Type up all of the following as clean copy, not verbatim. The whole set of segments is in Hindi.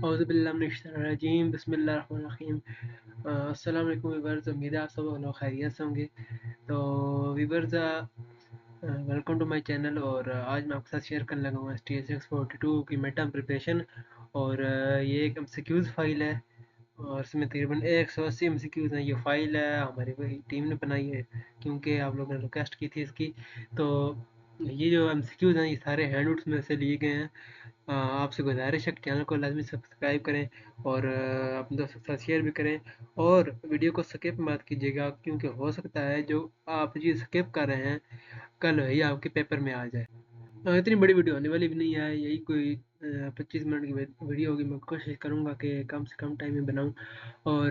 औज़ुबिल्लाहिमिनश्शैतानिर्रजीम बिस्मिल्लाहिर्रहमानिर्रहीम। अस्सलाम वालेकुम वीवर्स, उम्मीद है आप सब लोग खैरियत से होंगे। तो viewers, welcome to my channel. और आज मैं आपके साथ शेयर करने लगा हूँ STS642 की मिड टर्म प्रिपरेशन। और ये एक MCQs फाइल है और इसमें तकरीबन 180 MCQs हैं। ये फाइल है हमारी वही टीम ने बनाई है क्योंकि आप लोगों ने रिक्वेस्ट की थी इसकी। तो ये जो MCQs हैं ये सारे हैंडआउट्स में से लिए गए हैं। आपसे गुजारिश है कि चैनल को लाजमी सब्सक्राइब करें और अपने दोस्तों के साथ शेयर भी करें और वीडियो को स्किप मत कीजिएगा, क्योंकि हो सकता है जो आप जी स्किप कर रहे हैं कल ही आपके पेपर में आ जाए। इतनी बड़ी वीडियो होने वाली भी नहीं है, यही कोई 25 मिनट की वीडियो होगी। मैं कोशिश करूँगा कि कम से कम टाइम में बनाऊँ। और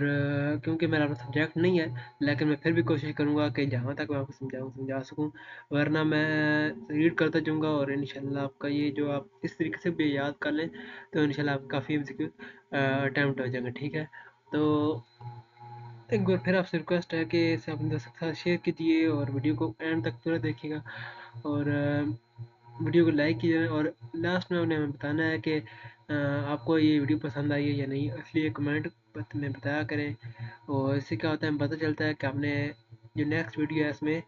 क्योंकि मेरा अपना सब्जेक्ट नहीं है, लेकिन मैं फिर भी कोशिश करूँगा कि जहाँ तक मैं आपको समझा सकूँ, वरना मैं रीड करता जाऊँगा और इंशाल्लाह आपका ये जो आप इस तरीके से भी याद कर लें तो इंशाल्लाह आप काफ़ी MCQ अटैम्प्ट हो जाएंगे। ठीक है, तो एक बार फिर आपसे रिक्वेस्ट है कि इसे अपने दोस्तों के साथ शेयर कीजिए और वीडियो को एंड तक पूरा देखिएगा और वीडियो को लाइक कीजिए। और लास्ट में उन्हें हमें बताना है कि आपको ये वीडियो पसंद आई है या नहीं, इसलिए कमेंट में बताया करें। और इससे क्या होता है, हमें पता चलता है कि आपने जो नेक्स्ट वीडियो है इसमें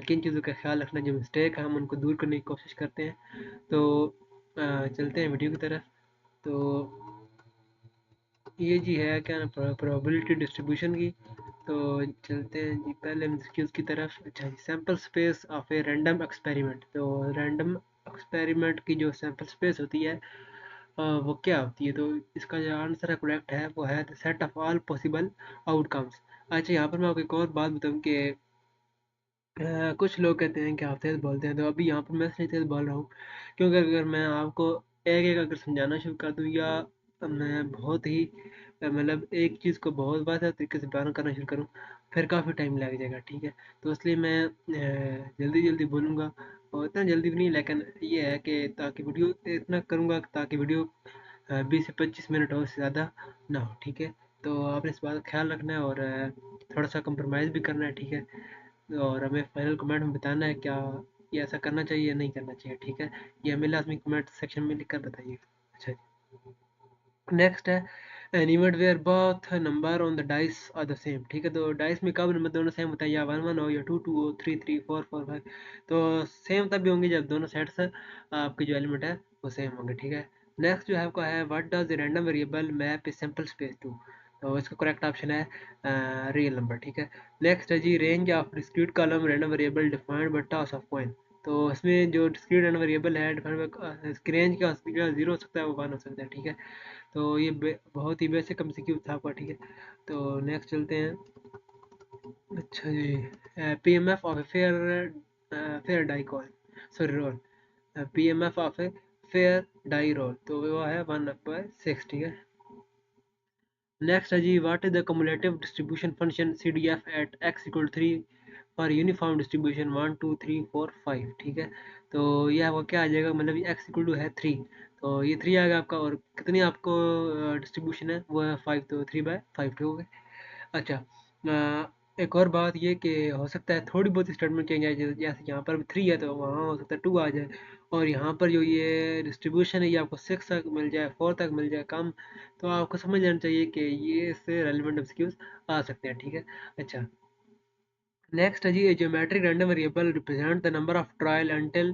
किन चीज़ों का ख्याल रखना, जो मिस्टेक है हम उनको दूर करने की कोशिश करते हैं। तो चलते हैं वीडियो की तरफ। तो ये जी है क्या ना, प्रोबेबिलिटी डिस्ट्रीब्यूशन की। तो चलते हैं जी पहले MCQs की तरफ। अच्छा जी, sample space of a random experiment. तो रैंडम एक्सपेरिमेंट की जो सैम्पल स्पेस होती है वो क्या होती है? तो इसका जो आंसर है करेक्ट है वो है the set of all possible outcomes. अच्छा, यहाँ पर मैं आपको एक और बात बताऊँ कि कुछ लोग कहते हैं कि आप तेज़ बोलते हैं, तो अभी यहाँ पर मैं इसलिए तेज़ बोल रहा हूँ क्योंकि अगर मैं आपको एक एक अगर समझाना शुरू कर दूँ या मैं बहुत ही मतलब एक चीज़ को बहुत वाज़ेह तरीके से बयान करना शुरू करूँ, फिर काफ़ी टाइम लग जाएगा। ठीक है, तो इसलिए मैं जल्दी जल्दी बोलूँगा और इतना जल्दी भी नहीं, लेकिन ये है कि ताकि वीडियो इतना करूँगा ताकि वीडियो 20 से 25 मिनट और से ज़्यादा ना हो। ठीक है, तो आपने इस बात का ख्याल रखना है और थोड़ा सा कंप्रोमाइज़ भी करना है। ठीक है, और हमें फाइनल कमेंट में बताना है क्या ये ऐसा करना चाहिए या नहीं करना चाहिए। ठीक है, ये हमें लाजमी कमेंट सेक्शन में लिख कर बताइएगा। अच्छा जी, नेक्स्ट है an event where both number on the dice are the same. ठीक है, तो डाइस में कब नंबर दोनों सेम होता है, या 1 1 हो या 2 2 हो, 3 3 4 4 5। तो सेम तब भी होंगे जब दोनों सेट्स आपके जो एलिमेंट है वो सेम होंगे। ठीक है, नेक्स्ट जो है आपका है what does the random variable map a sample space to. तो इसका करेक्ट ऑप्शन है रियल नंबर। ठीक है, नेक्स्ट है जी range of discrete column random variable defined by toss of coin. तो इसमें जो डिस्क्रीट रैंडम वेरिएबल है डिफाइंड बाय इसकी रेंज क्या हो सकती है, 0 हो सकता है, वो 1 हो सकता है। ठीक है, तो ये बहुत ही बेसिक MCQ था आपका। ठीक है, तो नेक्स्ट चलते हैं। अच्छा जी, PMF of a fair die coin, sorry roll. PMF of a fair die roll, तो वो है 1/6। ठीक है, नेक्स्ट है जी what is the cumulative distribution function CDF at x equal 3 for uniform distribution 1 2 3 4 5। ठीक है, तो ये आपका क्या आ जाएगा, मतलब ये x इक्वल टू है 3, तो ये 3 आएगा आपका। और कितनी आपको डिस्ट्रीब्यूशन है वो है 5, तो 3/5 ठीक हो गए। अच्छा, एक और बात ये कि हो सकता है थोड़ी बहुत स्टेटमेंट चेंज आए, जैसे यहाँ पर 3 है तो वहाँ हो सकता है 2 आ जाए। और यहाँ पर जो ये डिस्ट्रीब्यूशन है ये आपको 6 तक मिल जाए, 4 तक मिल जाए कम। तो आपको समझ जाना चाहिए कि ये इससे रेलिवेंट MCQs आ सकते हैं। ठीक है, अच्छा, नेक्स्ट है जी geometric random variable represent the number of trial until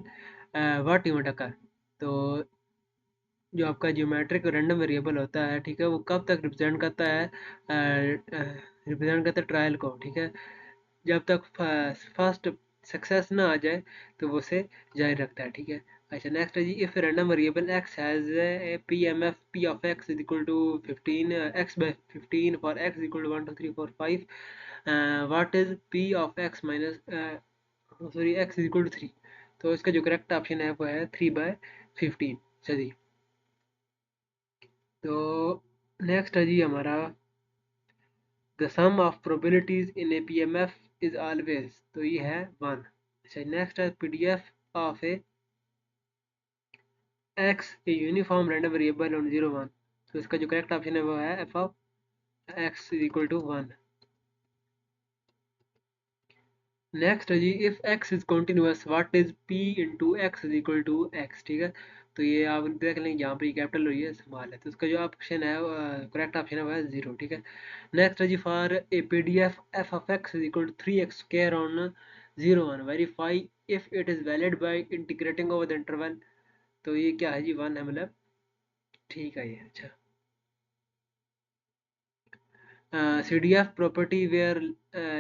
what event occur. तो जो आपका ज्योमेट्रिक रैंडम वेरिएबल होता है, ठीक है, वो कब तक रिप्रेजेंट करता है, ट्रायल को। ठीक है, जब तक फर्स्ट सक्सेस ना आ जाए तो वो उसे जारी रखता है। ठीक है, अच्छा, नेक्स्ट है जी if random variable x has a PMF p of x is equal to 15 x/15 for x equal to 1 2 3 4 5, what is p of x minus sorry x is equal to 3। तो इसका जो करेक्ट ऑप्शन है वो है 3/15। चलिए, तो नेक्स्ट है जी हमारा the sum of probabilities in a PMF is always, तो ये है 1। अच्छा, नेक्स्ट है PDF of a x a uniform random variable on 0 1। तो इसका जो करेक्ट ऑप्शन है वो है f of x is equal to 1। Next है जी if x is continuous what is p into x is equal to x। ठीक है, तो ये आप देख लेंगे यहाँ पर ये कैपिटल हुई है स्मॉल है, तो उसका जो ऑप्शन है करेक्ट ऑप्शन है वो है 0, ठीक है। नेक्स्ट है जी, for a P D F of x is equal to 3x square on 0 1 verify if it is valid by integrating over the interval. तो ये क्या है जी, 1 है मतलब, ठीक है ये, अच्छा। CDF property where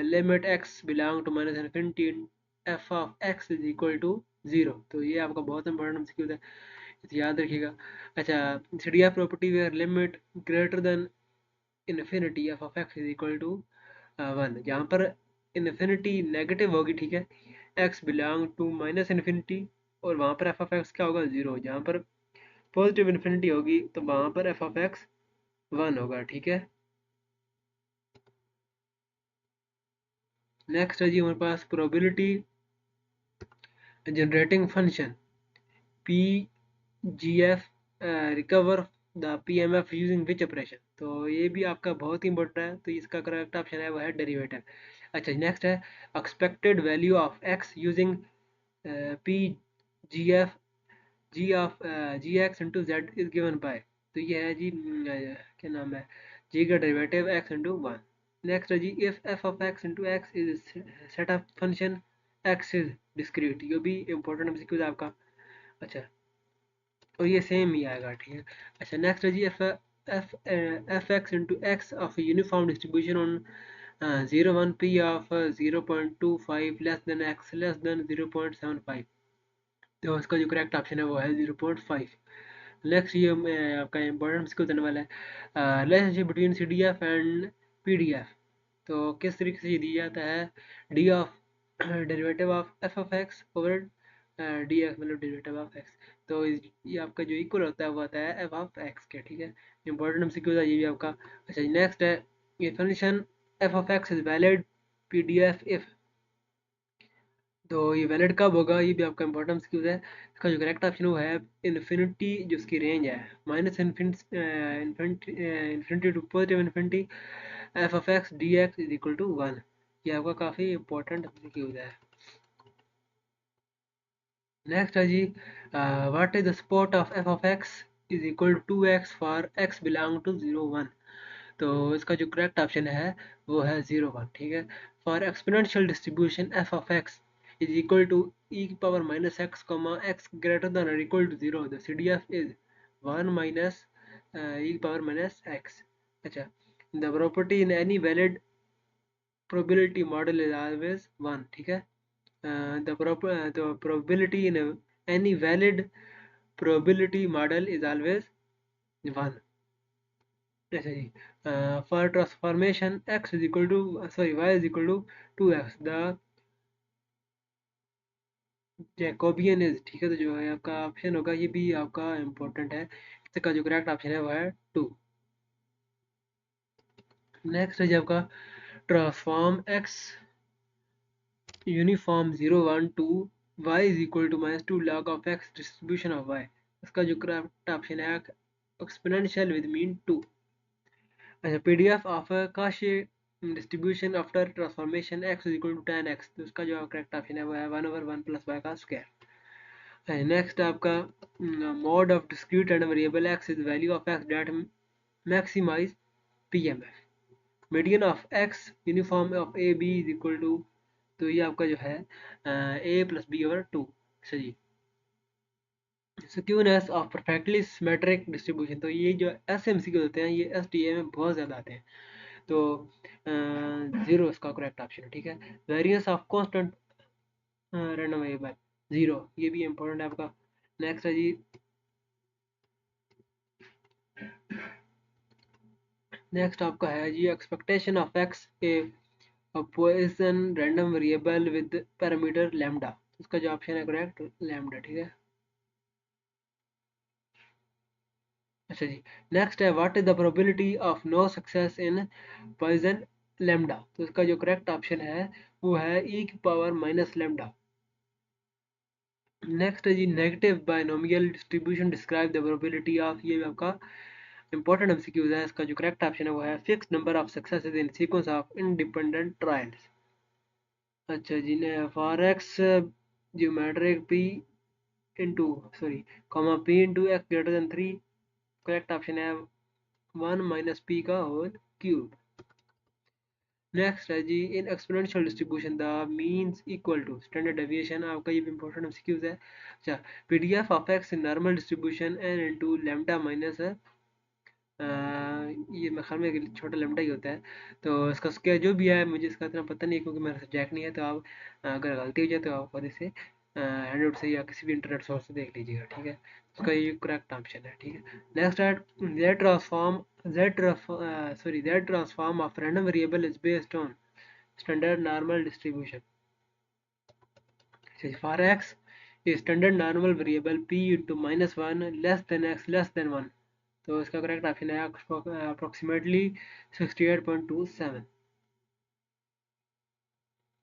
limit x belong to minus infinity f of x is equal to 0। तो ये आपका बहुत इंपॉर्टेंट एमसीक्यू है, इसे याद रखिएगा। अच्छा, CDF property where limit greater than infinity f of x is equal to 1, जहाँ पर इन्फिनिटी नेगेटिव होगी, ठीक है, x belong to minus infinity, और वहाँ पर f of x क्या होगा, 0। जहाँ पर पॉजिटिव इन्फिनिटी होगी तो वहाँ पर f of x 1 होगा, ठीक है। नेक्स्ट है जी हमारे पास probability generating function PGF recover the PMF using which operation. तो ये भी आपका बहुत ही इंपॉर्टेंट है, तो इसका करेक्ट ऑप्शन है वो है डेरिवेटिव। अच्छा, नेक्स्ट है expected value of x using PGF G of G x into z is given by. तो ये है जी क्या नाम है, जी का डेरिवेटिव x इंटू 1। नेक्स्ट है जी, if f of x into x is set of function x is discrete. ये भी इंपॉर्टेंट एमसीक्यू है आपका। अच्छा, और ये सेम ही आएगा, ठीक है। अच्छा, नेक्स्ट है जी, f x into x of uniform distribution on 0 1 p of 0.25 less than x less than 0.75। तो उसका जो करेक्ट ऑप्शन है वो है 0.5। नेक्स्ट ये आपका इंपॉर्टेंट इसको देने वाला है relationship between C D F and P D F. तो किस तरीके से ये दिया जाता है, d of derivative of f of x over d x मतलब डेरिवेटिव ऑफ एक्स। तो ये आपका जो इक्वल होता है वो आता है एफ ऑफ एक्स के, ठीक है। इंपॉर्टेंट एमसीक्यू था ये भी आपका। अच्छा, नेक्स्ट है, ये function F of x is valid P D F if. तो ये वैलिड कब होगा, ये भी आपका इंपॉर्टेंट स्क्यूज है। इसका जो करेक्ट ऑप्शन वो है इन्फिनिटी, जो इसकी रेंज है minus infinity to positive infinity f of x d x is equal to 1। ये आपका काफ़ी इंपॉर्टेंट स्क्यूज है। नेक्स्ट है जी, what is the support of f of x is equal to 2x for x belong to 0 1। तो इसका जो करेक्ट ऑप्शन है वो है 0 1, ठीक है। For exponential distribution f of x is equal to e power minus x comma x greater than और equal to 0, the C D F is 1 minus e power minus x. अच्छा, the property in any valid probability model is always 1, ठीक है। The probability in any valid probability model is always 1। अच्छा जी, for transformation x is equal to sorry y is equal to 2x the Jacobian is, ठीक है। तो जो है आपका ऑप्शन होगा ये भी आपका इम्पोर्टेंट है, इसका जो करेक्ट ऑप्शन है वो है 2। नेक्स्ट है जी आपका transform x uniform 0 1 2 y is equal to minus 2 log of x distribution of y। इसका जो करेक्ट ऑप्शन है एक्सपोनेंशियल विद मीन 2। अच्छा, PDF of Cauchy distribution after transformation x is equal to 10x। तो उसका जो करेक्ट ऑप्शन है वो है 1/1 प्लस y का स्क्वायर। नेक्स्ट आपका mode of discrete and variable x is value of x that maximize PMF. Median of x uniform of a b is equal to, तो ये आपका जो है a प्लस बी ओवर 2। सही, skewness of perfectly symmetric distribution. तो ये जो एस एम सी के होते हैं ये एस टी ए में बहुत ज़्यादा आते हैं। तो 0 इसका करेक्ट ऑप्शन है, ठीक है। Variance of constant random variable 0, ये भी इंपॉर्टेंट है आपका। नेक्स्ट है जी, नेक्स्ट आपका है जी expectation of x a Poisson random variable with parameter lambda. इसका जो ऑप्शन है करेक्ट लैम्डा, ठीक है। अच्छा जी, नेक्स्ट है what is the probability of no success in Poisson lambda. तो इसका जो करेक्ट ऑप्शन है वो है ई की पावर माइनस लैम्डा। नेक्स्ट है जी, negative binomial distribution describe the probability of. ये आपका इंपॉर्टेंट एमसीक्यूज है। इसका जो करेक्ट ऑप्शन है वो है fix number of successes in sequence of independent trials. अच्छा जी, ने for x geometric p into sorry comma p into x greater than 3। Correct option है 1 माइनस पी का होल क्यूब। नेक्स्ट है जी in exponential distribution the means equal to standard deviation. आपका ये भी इंपॉर्टेंट एमसीक्यूज है। अच्छा, PDF of x in normal distribution n into lambda minus ये मेरे ख्याल में एक छोटा लेमडा ही होता है। तो इसका स्क्वायर जो भी है मुझे इसका इतना पता नहीं है क्योंकि मेरा सब्जेक्ट नहीं है। तो आप अगर गलती हो जाए तो आप खुद इसे हैंड से या किसी भी इंटरनेट सोर्स से देख लीजिएगा, ठीक है। उसका ये करेक्ट ऑप्शन है, ठीक है। नेक्स्ट है Z transform of random variable is based on standard normal distribution. For x is standard normal variable p into -1 less than x less than 1। तो इसका करेक्ट ऑप्शन है अप्रोक्सीमेटली 68.27।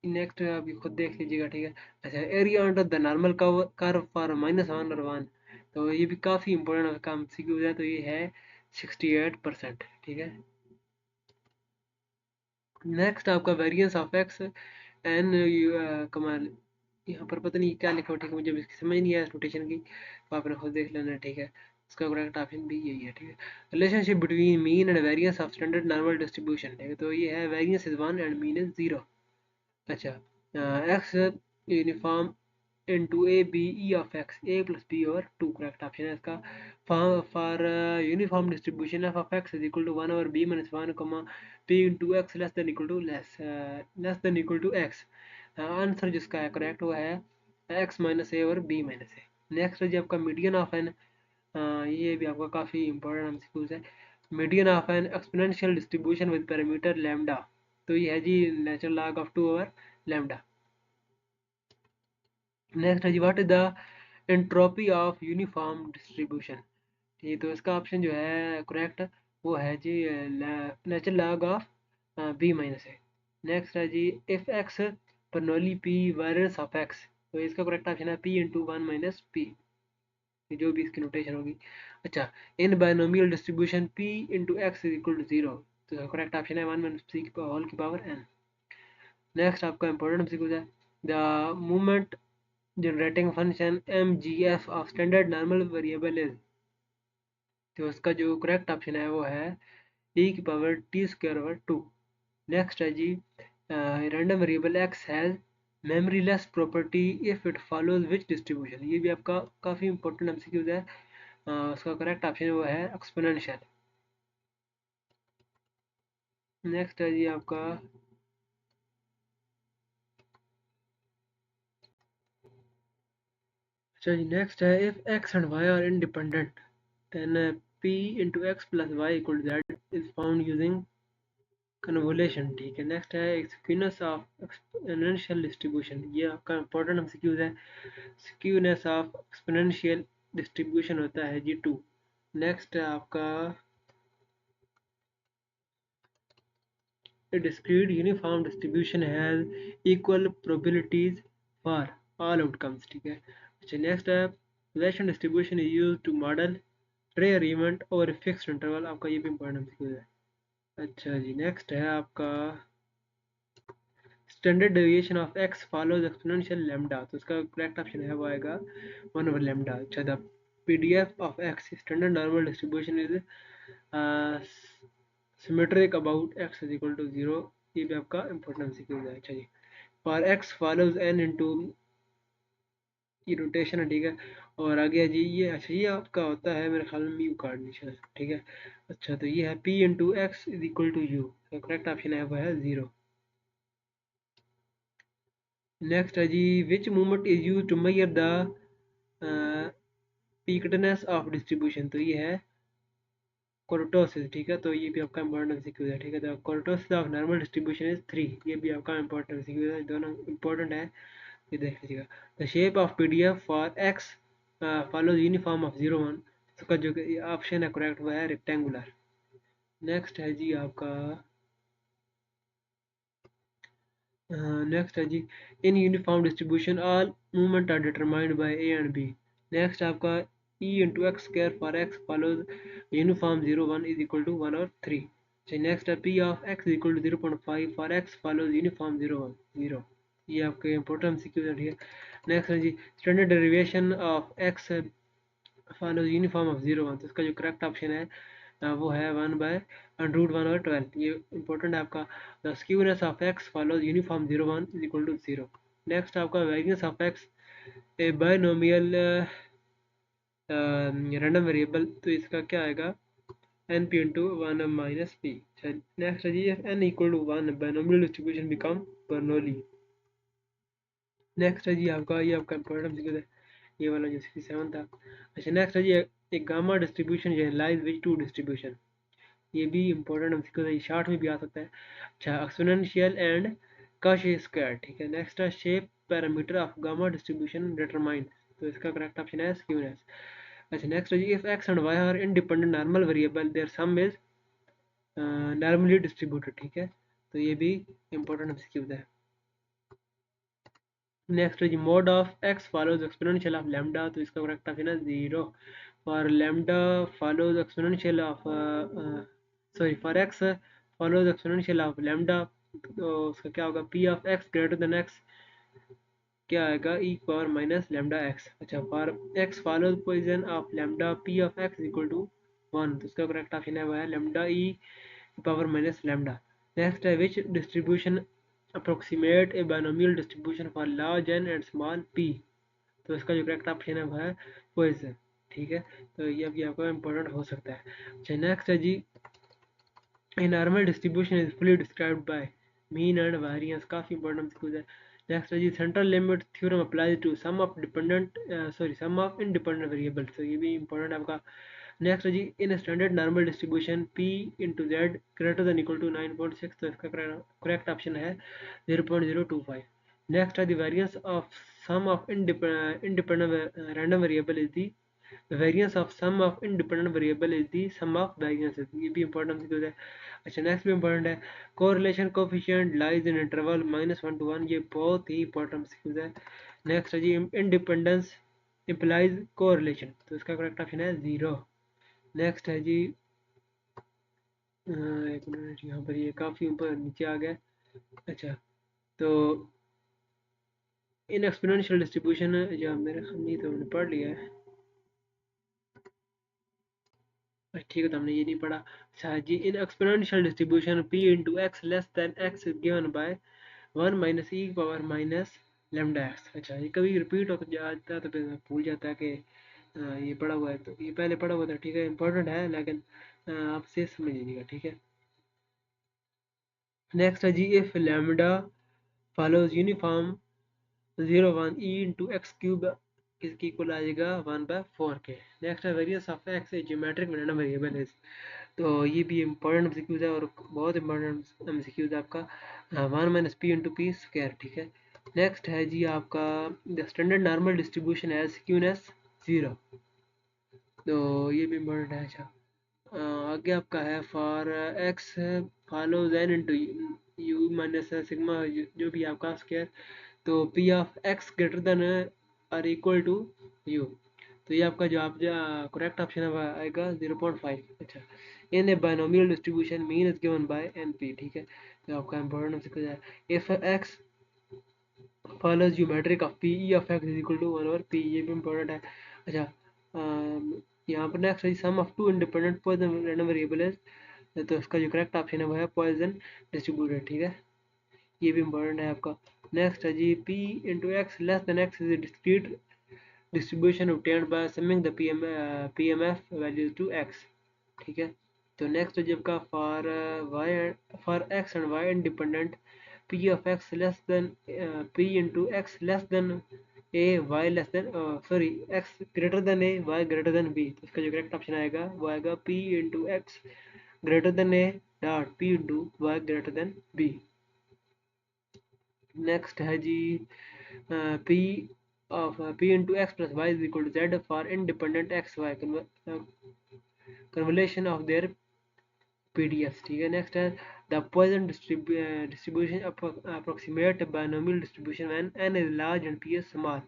नेक्स्ट आप ये खुद देख लीजिएगा, ठीक है। अच्छा, area under the normal curve for -1 और 1। तो ये भी काफ़ी इंपॉर्टेंट काम सीक्यू है। तो ये है 68%, ठीक है। नेक्स्ट आपका वेरिएंस ऑफ एक्स एन कमाल, यहाँ पर पता नहीं क्या लिखा हो, ठीक है, मुझे भी इसकी समझ नहीं आया नोटेशन की, तो आपने खुद देख लेना, ठीक है। इसका करेक्ट ऑप्शन भी यही है, ठीक है। Relationship between mean and variance of standard normal distribution, ठीक है। तो ये है variance is 1 and mean is 0। अच्छा, x uniform into a b e of x a plus b over 2, correct option है इसका। For uniform distribution of x is equal to 1 over b minus 1 comma p into x less than equal to less than equal to x। Answer जिसका है करेक्ट वो है x माइनस ए और b माइनस ए। नेक्स्ट है जी आपका मीडियन ऑफ एन, ये भी आपका काफ़ी इंपॉर्टेंट एमसीक्यूज है। Median of an exponential distribution with parameter lambda. तो ये है जी natural log of 2 over lambda. Next है जी what is the entropy of uniform distribution. ये तो इसका ऑप्शन जो है करेक्ट वो है जी natural log of b minus है। नेक्स्ट है जी if x Bernoulli p variance of x. तो इसका करेक्ट ऑप्शन है पी इंटू 1 माइनस पी, जो भी इसकी नोटेशन होगी। अच्छा, in binomial distribution p into x is equal to 0। तो करेक्ट ऑप्शन है 1 माइनस सी की होल की पावर एन। नेक्स्ट आपका इंपॉर्टेंट सीक्वेंस है the movement generating function mgf of standard normal variable is. तो उसका जो करेक्ट ऑप्शन है वो है e की power t square over 2। Next है जी random variable x has memoryless property if it follows which distribution. ये भी आपका काफ़ी इंपॉर्टेंट एमसीक्यूज है। उसका करेक्ट ऑप्शन वो है एक्सपोनेंशियल। नेक्स्ट है जी आपका अच्छा जी नेक्स्ट है if x and y are independent then p into x plus y equal to that is found using convolution, ठीक है। नेक्स्ट है स्क्यूनेस ऑफ एक्सपोनेंशियल डिस्ट्रीब्यूशन। ये आपका इंपॉर्टेंट एमसीक्यूज है। स्क्यूनेस ऑफ एक्सपोनेंशियल डिस्ट्रीब्यूशन होता है जी 2। नेक्स्ट है आपका a discrete uniform distribution has equal probabilities for all outcomes, ठीक है। अच्छा, नेक्स्ट है Poisson distribution is used to model rare event over a fixed interval। आपका ये भी इंपॉर्टेंट एमसीक्यू है। अच्छा जी नेक्स्ट है आपका standard deviation of x follows exponential lambda. तो इसका करेक्ट ऑप्शन है वो आएगा 1 ओवर लैम्डा। अच्छा, the PDF of x standard normal distribution is symmetric about x is equal to 0। ये भी आपका इंपॉर्टेंट एमसीक्यू है। अच्छा जी, for x follows N into, ये रोटेशन है, ठीक है। और आगे जी ये अच्छा ये आपका होता है मेरे ख्याल में म्यू कार्डिनेशन, ठीक है। अच्छा, तो ये है P into x is equal to u. Correct option है वो है 0। नेक्स्ट है जी which moment is use to measure the peakness of distribution. तो ये है कोर्टोसिस, ठीक है। तो ये भी आपका इंपॉर्टेंट सीक्वेंस है, ठीक है। तो कोर्टोसिस ऑफ नॉर्मल डिस्ट्रीब्यूशन इज 3। ये भी आपका इंपॉर्टेंट सीक्वेंस है, दोनों इंपॉर्टेंट है, ये देख लीजिएगा। The shape of PDF for x follows uniform of 0 1। इसका जो ऑप्शन है करेक्ट वो है रेक्टेंगुलर। नेक्स्ट है जी आपका नेक्स्ट है जी in uniform distribution all moment are determined by a and b. Next आपका e इंटू एक्स स्क्र for x follows uniform 0 1 is equal to 1 और 3। नेक्स्ट है p of x is equal to 0.5 for x follows uniform 0 1 0। ये आपके इंपॉर्टेंट सीक्वेंस है, ठीक है। नेक्स्ट है जी standard derivation of x follows uniform of 0 1, तो इसका जो करेक्ट ऑप्शन है वो है 1/√1/12। ये इंपॉर्टेंट है आपका। The skewness of x follows uniform 0 1 is equal to 0। Next आपका variance of x a binomial random variable, तो इसका क्या आएगा n p into one minus p. Next है जी if n equal to one binomial distribution become Bernoulli. नेक्स्ट है जी आपका ये आपका इंपॉर्टेंट है ये वाला जो 67 था। अच्छा नेक्स्ट है जी एक gamma distribution generalize which to distribution, ये भी इंपॉर्टेंट एमसीक्यू है, शॉर्ट में भी आ सकता है। अच्छा एक्सपोनेंशियल एंड काशी स्क्वायर, ठीक है। नेक्स्ट है shape parameter of gamma distribution determine, तो इसका करेक्ट ऑप्शन है स्क्यूनेस। अच्छा नेक्स्ट है जी if x and y are independent normal variable their sum is normally distributed, ठीक है। तो ये भी इंपॉर्टेंट एमसीक्यू है। नेक्स्ट है जी mode of x follows exponential of lambda, तो इसका करेक्ट ऑप्शन है 0। For lambda follows exponential of sorry for x follows exponential of lambda, तो उसका क्या होगा p of x greater than x क्या आएगा e power minus lambda x. अच्छा for x follows Poisson of lambda p of x equal to 1, तो इसका करेक्ट ऑप्शन है वह है lambda e power minus lambda. Next है which distribution approximate a binomial distribution for large n and small p, तो इसका जो करेक्ट ऑप्शन है वह है पोइजन, ठीक है। तो ये भी आपका इंपॉर्टेंट हो सकता है। अच्छा नेक्स्ट है जी a normal distribution is fully described by mean and variance, काफी इंपॉर्टेंट है। नेक्स्ट है जी central limit theorem applies to sum of dependent sum of independent variable, तो ये भी इंपॉर्टेंट है आपका। नेक्स्ट है जी in standard normal distribution p into z greater than equal to 9.6, तो इसका करेक्ट ऑप्शन है 0.025। नेक्स्ट है the variance of sum of independent random variable is the variance of sum of independent variable is the sum of variances, ये भी इंपॉर्टेंट है। अच्छा नेक्स्ट भी इंपॉर्टेंट है correlation coefficient lies in interval -1 to 1, ये बहुत ही इंपॉर्टेंट सीक्वेंस है। नेक्स्ट है जी इंडिपेंडेंस इंप्लाइज कोरिलेशन, तो इसका करेक्ट ऑप्शन है 0। नेक्स्ट है जी एक मिनट यहाँ पर ये काफ़ी ऊपर नीचे आ गया। अच्छा तो इन एक्सपोनेंशियल डिस्ट्रीब्यूशन जो मेरे नहीं तो हमने पढ़ लिया है, ठीक है तो हमने ये नहीं पढ़ा। अच्छा जी in exponential distribution p into x less than x given by 1 minus e power minus lambda x. अच्छा ये कभी रिपीट होता जाता है तो फिर भूल जाता है कि ये पढ़ा हुआ है, तो ये पहले पढ़ा हुआ था, ठीक है इंपॉर्टेंट है लेकिन आप से समझ लीजिएगा, ठीक है। नेक्स्ट है जी if lambda follows uniform 0 1 e into x cube किसकी इक्वल आ जाएगा 1/4 के। नेक्स्ट है variance of x a geometric random variable है, तो ये भी इंपॉर्टेंट एमसीक्यूज है और बहुत इंपॉर्टेंट एमसीक्यूज है आपका 1 minus P into P square, ठीक है। नेक्स्ट है जी आपका द स्टैंडर्ड नॉर्मल डिस्ट्रीब्यूशन है स्क्यूनेस 0, तो ये भी इंपॉर्टेंट है। अच्छा आगे आपका है for x follows N into u minus sigma जो भी आपका स्क्वायर, तो p of x greater than और इक्वल टू यू, तो ये आपका जो आप करेक्ट ऑप्शन है वह आएगा 0.5। अच्छा in a binomial distribution mean is given by n p, ठीक है। तो आपका इंपॉर्टेंट सीखा जाए if x follows geometric of p e of x is equal to 1/p, ये भी इंपॉर्टेंट है। अच्छा यहाँ पर नेक्स्ट है sum of two independent Poisson random variable है, तो इसका जो करेक्ट ऑप्शन है वह है पॉइजन डिस्ट्रीब्यूटेड, ठीक है। ये भी इंपॉर्टेंट है आपका। नेक्स्ट है जी p into x less than x is discrete distribution obtained by summing the PMF values to x, ठीक है। तो नेक्स्ट जब का for x and Y independent p of x less than p into x less than a y less than sorry x greater than a y greater than b, तो इसका जो करेक्ट ऑप्शन आएगा वो आएगा p into x greater than a dot p into y greater than b। Next है जी p of p into x plus y is equal to z for independent x y convolution of their PDFs, ठीक है। नेक्स्ट है the Poisson distribution approximate binomial distribution when n is large and p is small,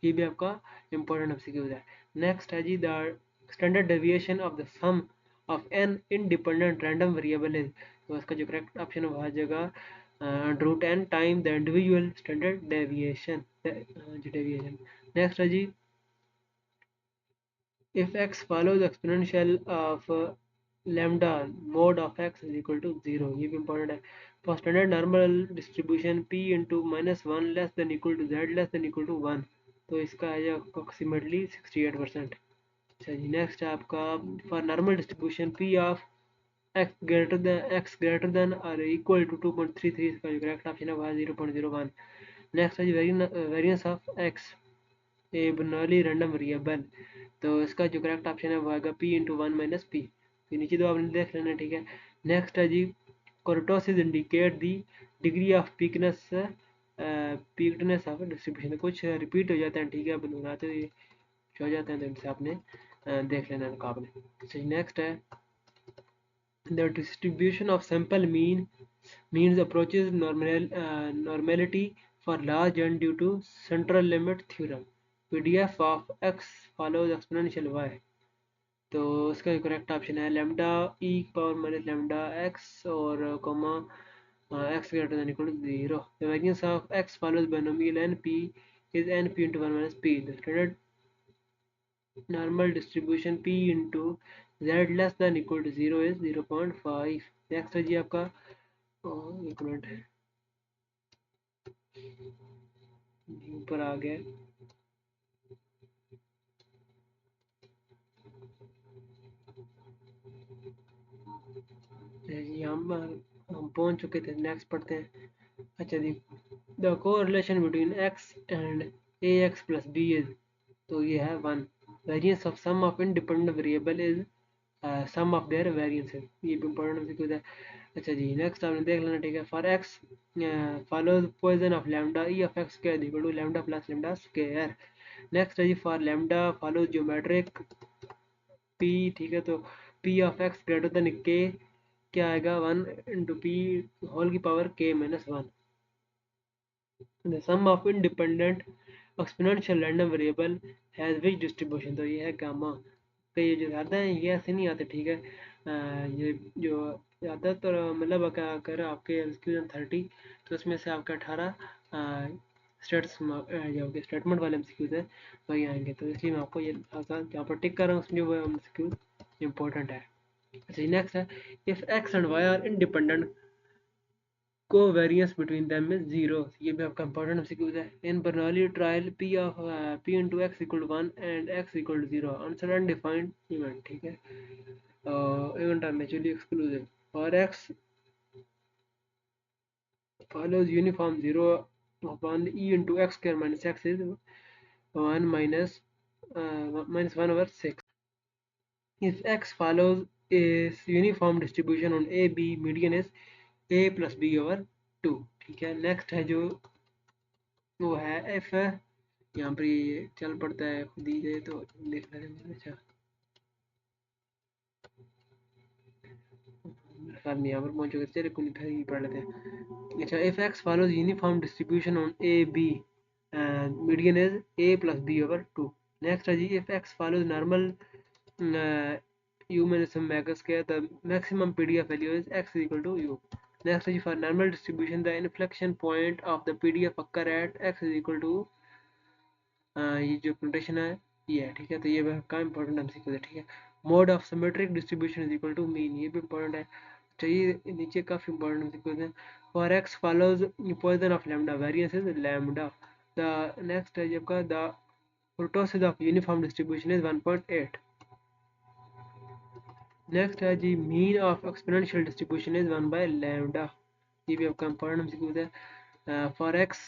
ये भी आपका इंपॉर्टेंट एमसीक्यूज है। नेक्स्ट है जी the standard deviation of the sum of n independent random variable is, तो इसका जो करेक्ट ऑप्शन है वह आ जाएगा root n time the individual standard deviation deviation. Next है जी, if x follows exponential of lambda mod of x is equal to 0, ये भी important है। for standard normal distribution p into minus 1 less than equal to z less than equal to 1, तो इसका है approximately 68%। अच्छा जी, नेक्स्ट है आपका for normal distribution p of x greater than or equal to 2.33, इसका जो करेक्ट ऑप्शन है वह 0.01। नेक्स्ट है जी, variance of x a Bernoulli random variable, तो इसका जो करेक्ट ऑप्शन है वो आएगा p into one minus p. तो नीचे तो आपने देख लेना, ठीक है। नेक्स्ट है जी, kurtosis indicate the degree of peakness of distribution. कुछ रिपीट हो जाते हैं, ठीक है, बनाते हुए हो जाते हैं, तो इनसे आपने देख लेना मुकाबले। अच्छा, नेक्स्ट है the distribution of sample means approaches normality for large n due to central limit theorem। PDF of x follows exponential y, तो इसका करेक्ट ऑप्शन है lambda e power minus lambda x और comma x greater than equal to 0। The variance of x follows binomial n p is n p into one minus p. The standard normal distribution p into z less than equal to 0 is 0.5। Next है जी आपका, एक मिनट ऊपर आ गया, जी हम पहुंच चुके थे, नेक्स्ट पढ़ते हैं। अच्छा जी, the correlation between x and a x plus b is, तो ये है 1। Variance of sum of independent variable is sum of their variances, ये भी इंपॉर्टेंट सीक्वेंस है। अच्छा जी, नेक्स्ट आपने देख लेना, ठीक है। For x follows Poisson of lambda e of x square equal to lambda plus lambda square. Next है जी, for lambda follows geometric p, ठीक है, तो p of x greater than k क्या आएगा, 1 इंटू पी होल की power k minus 1। The sum of independent exponential random variable has which distribution, तो ये है गामा। तो ये जो ज़्यादा है ये ऐसे नहीं आते, ठीक है। ये जो ज़्यादातर मतलब अगर आपके एलक्यूजन 30, तो उसमें से आपका 18 स्टेटमेंट वाले एमसीक्यूज है वही आएंगे, तो इसलिए मैं आपको ये जहाँ पर टिक कर रहा हूँ उसमें वो एमसीक्यूज इंपॉर्टेंट है। अच्छा, नेक्स्ट है, if x and y are independent covariance between them is 0, ये भी आपका इंपॉर्टेंट एमसीक्यूज है। In Bernoulli trial p of p into x equal to 1 and x equal to 0 answer undefined event, ठीक है। इवेंट आर म्यूचुअली एक्सक्लूसिव और x follows uniform 0 upon e into x square minus x is 1 minus 1 over 6। if x follows a uniform distribution on a b, median is a plus b over 2, ठीक है। नेक्स्ट है जो वो है एफ, यहाँ पर ये चल पड़ता है खुद ही जाए तो देख लेते हैं। अच्छा, हम यहाँ पर पहुँच चुके, चलिए कुछ फिर ही पढ़ लेते हैं। अच्छा, if x follows uniform distribution on a b median is a plus b over 2। Next है जी, if x follows normal u minus some mega square, the maximum PDF value is x is equal to u। Next is for normal distribution, the inflection point of the PDF occur at x is equal to ये जो नोटेशन है ये है, ठीक है। तो ये का इंपॉर्टेंट एमसीक्यू है, ठीक है। Mode of symmetric distribution is equal to mean, ये भी इंपॉर्टेंट है। तो ये नीचे काफी इंपॉर्टेंट एमसीक्यू है। For x follows Poisson of lambda, variance is lambda. The next है आपका the kurtosis of uniform distribution is 1.8। Next है जी, mean of exponential distribution is 1 by lambda, ये भी आपका इंपॉर्टेंट एमसीक्यू है। For X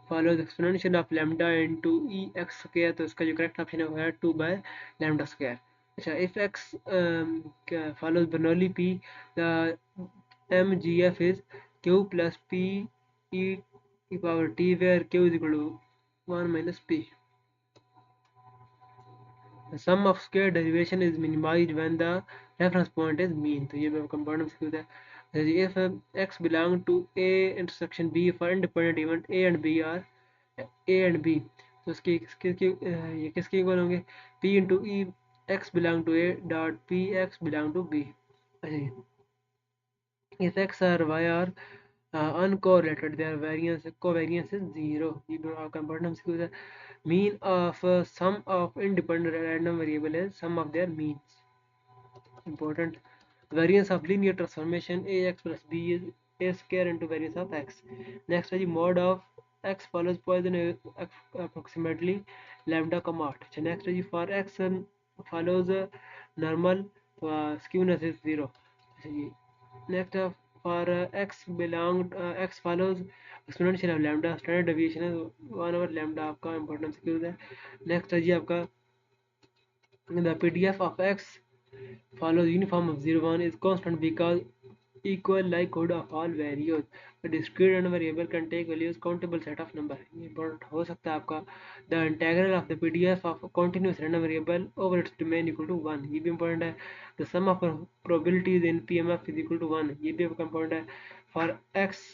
follows exponential of lambda into e x square, तो इसका जो करेक्ट ऑप्शन है वो है 2 बाय लैम्डा स्क्वायर। अच्छा, if x follows Bernoulli p, the mgf is q plus p e power t where q is equal to 1 minus p। The sum of square derivation is minimized when the reference point is mean, तो ये भी कंपाउंड सीक्वेंस है। if x belong to a intersection b for independent event a and b are a and b, तो इसकी ये किसके इक्वल होंगे, p into e x belong to a dot p x belong to b. अच्छा, if x or y are uncorrelated, their covariance is zero. ये भी आपका important MCQ है. Mean of sum of independent random variable is sum of their means. Important. Variance of linear transformation ax plus b is a square into variance of x. Next है जी mod of x follows Poisson approximately lambda comma 8. अच्छा next है जी for x follows normal skewness is 0. अच्छा जी next for x belong x follows exponential of lambda, standard deviation है 1 over lambda आपका important स्क्यूज है. next है जी आपका the PDF of x follows uniform of 0 1 is constant because equal likelihood of all values. A discrete and variable can take values countable set of number. ये important हो सकता है आपका. The integral of the PDF of a continuous random variable over its domain equal to 1. ये भी important है. The sum of probabilities in PMF is equal to 1. ये भी आपका important है. For x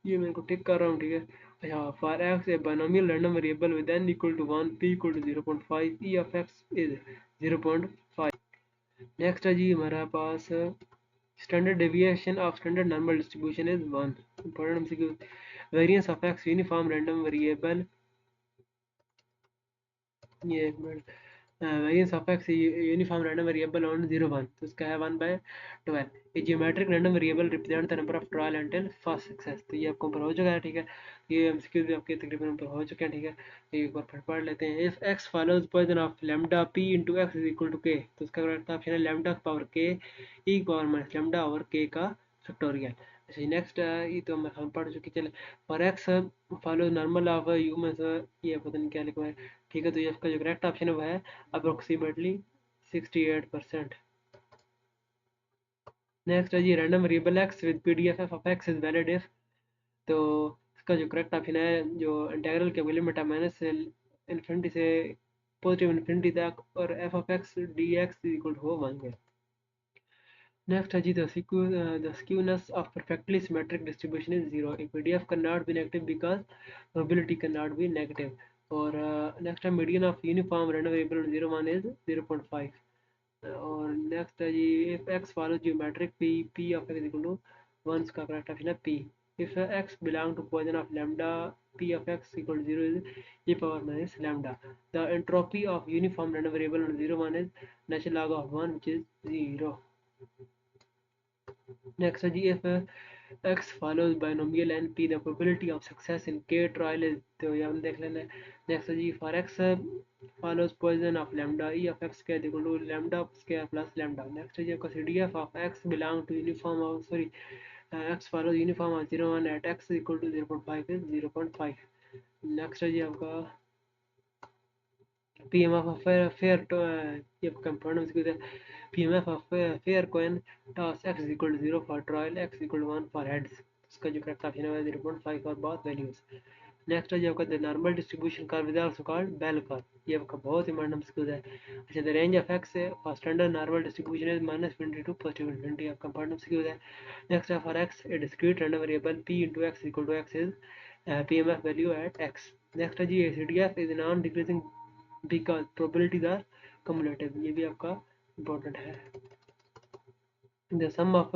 ये मेरे को टिक कर रहा हूँ ठीक है. अच्छा for x a binomial random variable with n equal to 1 p equal to 0.5 e of x is 0.5. Next है जी हमारा पास standard deviation of standard normal distribution is 1. Important MCQ. Variance of X uniform random variable. ये एक मिनट. Variance of X uniform random variable on 0 1, तो इसका है 1/12. ये geometric random variable represent the number of trial until first success. तो ये आपको ऊपर हो चुका है ठीक है. ये एमसीक्यू भी आपके तकरीबन ऊपर हो चुके हैं ठीक है. ये एक बार फिर पढ़ लेते हैं. If x follows Poisson of lambda p into x is equal to k, तो इसका करेक्ट ऑप्शन है lambda power k e power minus lambda over k का फैक्टोरियल. अच्छा नेक्स्ट ये तो हम पढ़ चुके. चले for x follow normal of you में से ये पता नहीं क्या लिखा है ठीक है. तो ये इसका जो करेक्ट ऑप्शन है वो है अप्रोक्सीमेटली 68%. नेक्स्ट है जी random variable X with P D F of x is valid if. तो इसका जो करेक्ट ऑप्शन है जो इंटीग्रल के लिमिट है माइनस इन्फिनिटी से पॉजिटिव इन्फिनिटी तक और f of x d x equal to हो 1 है. Next है जी the skewness of perfectly symmetric distribution is 0. A PDF cannot be negative because probability cannot be negative. और next है median of uniform random variable 0 1 is 0.5. और next है जी if x follows geometric p of x is equal to 1 का correct option है p. If x belong to Poisson of lambda p of x equal to 0 is e power minus lambda. The entropy of uniform random variable on 0 1 is natural log of 1 which is 0. Next है जी if x follows binomial and p the probability of success in k trial is. तो ये हम देख लेना. नेक्स्ट है जी for x follows Poisson of lambda e of x square equal to lambda square plus lambda. Next है जी आपका CDF of x belong to uniform of sorry x follows uniform of 0 1 at x equal to 0.5 is 0.5. Next है जी आपका PMF of fair to ये कंपोनेंट्स की PMF of fair coin toss x is equal to 0 for trial, x equal to 1 for heads. इसका जो करेक्ट ऑप्शन है 0.5 और बहुत वैल्यूज. नेक्स्ट है जो आपका the normal distribution curve is also called bell curve. ये आपका बहुत इंपॉर्टेंट स्किल है. अच्छा the range of x for standard normal distribution is -20 to +20. आपका इंपॉर्टेंट स्किल है. नेक्स्ट है for x a discrete random variable p into x equal to x is PMF value at x. Next है जी CDF is non decreasing because probabilities are cumulative. ये भी आपका इंपॉर्टेंट है. The sum of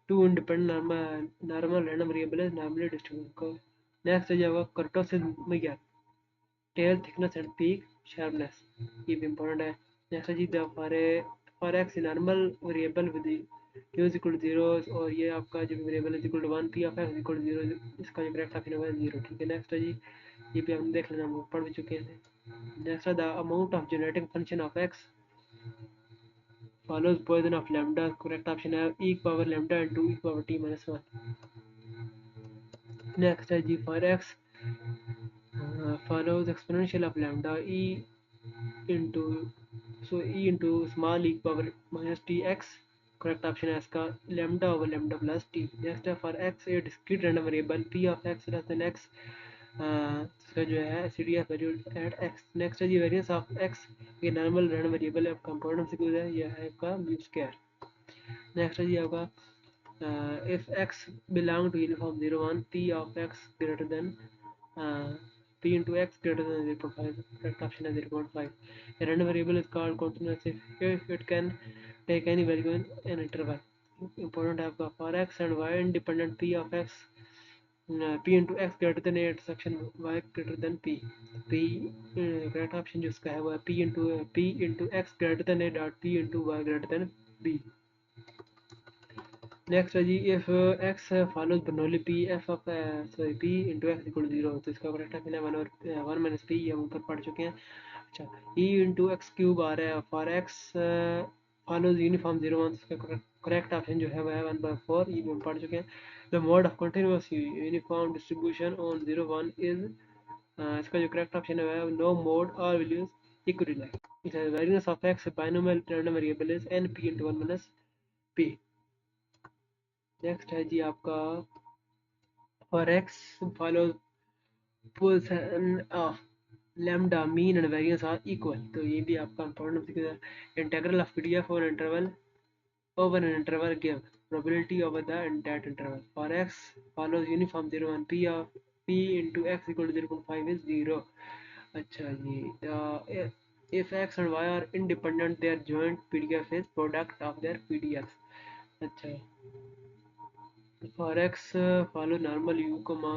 two independent normal random variable is normally distributed. Next है जाएगा kurtosis measure tail thickness and peak sharpness. ये भी इंपॉर्टेंट है. नेक्स्ट है जी the for X normal variable with q is equal to 0 और ये आपका जो variable is equal to 1 p of x is equal to 0. इसका जो करेक्ट ऑप्शन है 0 ठीक है. नेक्स्ट है जी ये भी हम देख लेना हम पढ़ भी चुके हैं. Next are the amount of generating function of x follows Poisson of lambda. Correct option है e power lambda into e power t minus 1. Next है g for x follows exponential of lambda e into e into small e power minus t x. Correct option है इसका lambda over lambda plus t. Next है for x a discrete random variable p of x less than x. इसका जो है CDF value at x. Next है जी वेरिएंस ऑफ x. ये नॉर्मल रैंडम वेरिएबल है आपका इंपॉर्टेंट सीक्वेंस है. ये है आपका म्यू स्क्वायर. नेक्स्ट है जी आपका if x belong to uniform 0 1 p of x greater than p into x greater than 0.5. Correct option है 0.5. A random variable is called continuous if it can take any value in an interval. Important है आपका। For x and Y independent P of X P into x greater than A intersection Y greater than P. P correct option जो इसका है वो है P into x greater than A dot P into Y greater than B. Next है जी, if x follows Bernoulli P F of sorry P into x equal to zero, तो इसका करेक्ट ऑप्शन है वन माइनस पी, हम ऊपर पढ़ चुके हैं। अच्छा, ई इंटू एक्स क्यूब आ रहा है for x follows uniform zero one, इसका करेक्ट ऑप्शन जो है वह है 1/4, ये भी हम पढ़ चुके हैं। The mode of continuous uniform distribution on zero one is, इसका जो करेक्ट ऑप्शन है वह है नो मोड और values equalize. Variance of x binomial random variable is n p into one minus p. Next है जी आपका, for x follows Poisson of lambda mean and variance are equal, तो ये भी आपका इंपॉर्टेंट। इंटीग्रल ऑफ पीडीएफ और interval over an interval give probability over the that interval. For x follows uniform 0 and p into x equal to 0.5 is 0. अच्छा जी, if x and y are independent their joint pdf is product of their pdfs. अच्छा, for x follow normal u comma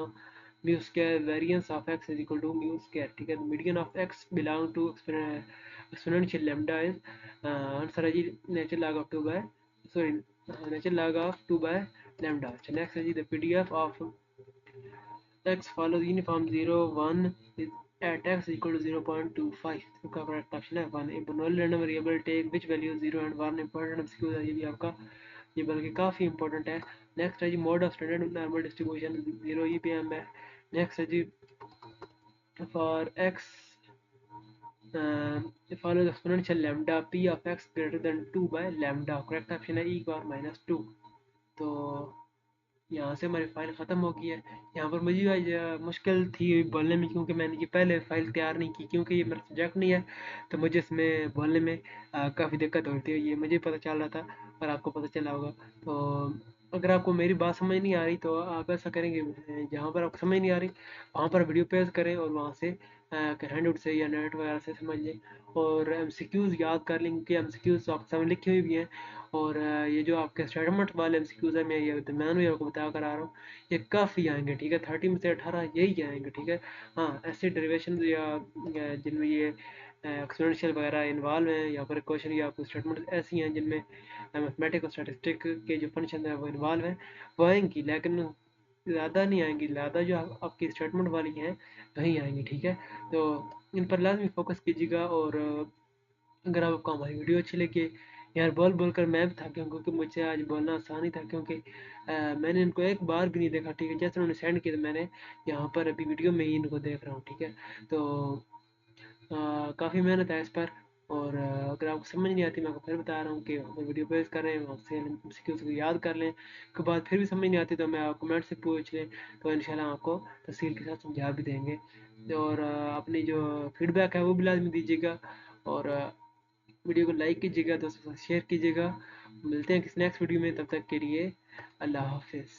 mu square variance of x is equal to mu square, ठीक है। median of x belong to exponential lambda is answer है जी natural log of 2 by sorry natural log of 2 by lambda। अच्छा, नेक्स्ट है जी, the pdf of x follows uniform 0 1 is at x equal to 0.25, इसका करेक्ट ऑप्शन है 1। a Bernoulli random variable take which value 0 and 1 important MCQ है ये भी आपका, ये बल्कि काफ़ी इंपॉर्टेंट है। नेक्स्ट है जी, mode of standard normal distribution 0 E P M है। नेक्स्ट है जी, for X follows exponential lambda p of x greater than 2 by lambda, correct option है e पावर माइनस 2। तो यहाँ से हमारी फाइल ख़त्म हो गई है। यहाँ पर मुझे आज मुश्किल थी बोलने में, क्योंकि मैंने ये पहले फाइल तैयार नहीं की, क्योंकि ये मेरा सब्जेक्ट नहीं है, तो मुझे इसमें बोलने में काफ़ी दिक्कत होती है। ये मुझे पता चल रहा था और आपको पता चला होगा। तो अगर आपको मेरी बात समझ नहीं आ रही तो आप ऐसा करेंगे, जहाँ पर आपको समझ नहीं आ रही वहाँ पर वीडियो पेज करें और वहाँ से हैंडआउट से या नेट वगैरह से समझ लें, और एमसीक्यूज़ याद कर लें, क्योंकि एमसीक्यूज़ आप सामने लिखी हुई भी हैं। और ये जो आपके स्टेटमेंट वाले एमसीक्यूज़ है, मैं ये दरम्यान में आपको बता कर आ रहा हूँ, ये काफ़ी आएंगे, ठीक है। 30 में से 18 यही आएंगे, ठीक है। हाँ, ऐसे डेरिवेशन या जिनमें ये एक्सपोनेंशियल वगैरह इन्वॉल्व हैं, या फिर क्वेश्चन या आपको स्टेटमेंट ऐसी हैं जिनमें मैथमेटिक और स्टैटिस्टिक के जो फंक्शन है वो इन्वॉल्व हैं, वो आएंगी, लेकिन ज़्यादा नहीं आएंगी। ज़्यादा जो आपकी स्टेटमेंट वाली हैं वही आएंगी, ठीक है। तो इन पर लाजमी फोकस कीजिएगा। और अगर आपको हमारी वीडियो अच्छी लगी, यार बोल बोल कर मैं भी थक गया हूँ, क्योंकि मुझे आज बोलना आसान ही था, क्योंकि मैंने इनको एक बार भी नहीं देखा, ठीक है। जैसे उन्होंने सेंड किया तो मैंने यहाँ पर अभी वीडियो में ही इनको देख रहा हूँ, ठीक है। तो काफ़ी मेहनत है इस पर। और अगर आपको समझ नहीं आती, मैं आपको फिर बता रहा हूँ कि अगर वीडियो पेज कर रहे हैं वहाँ से सीक्वेंस को याद कर लें, उसके बाद फिर भी समझ नहीं आती तो मैं आप कमेंट से पूछ लें, तो इंशाल्लाह आपको तफसील के साथ समझा भी देंगे। और अपनी जो फीडबैक है वो भी लाजमी दीजिएगा, और वीडियो को लाइक कीजिएगा, दोस्तों के साथ शेयर कीजिएगा। मिलते हैं किसी नेक्स्ट वीडियो में, तब तक के लिए अल्लाह हाफिज़।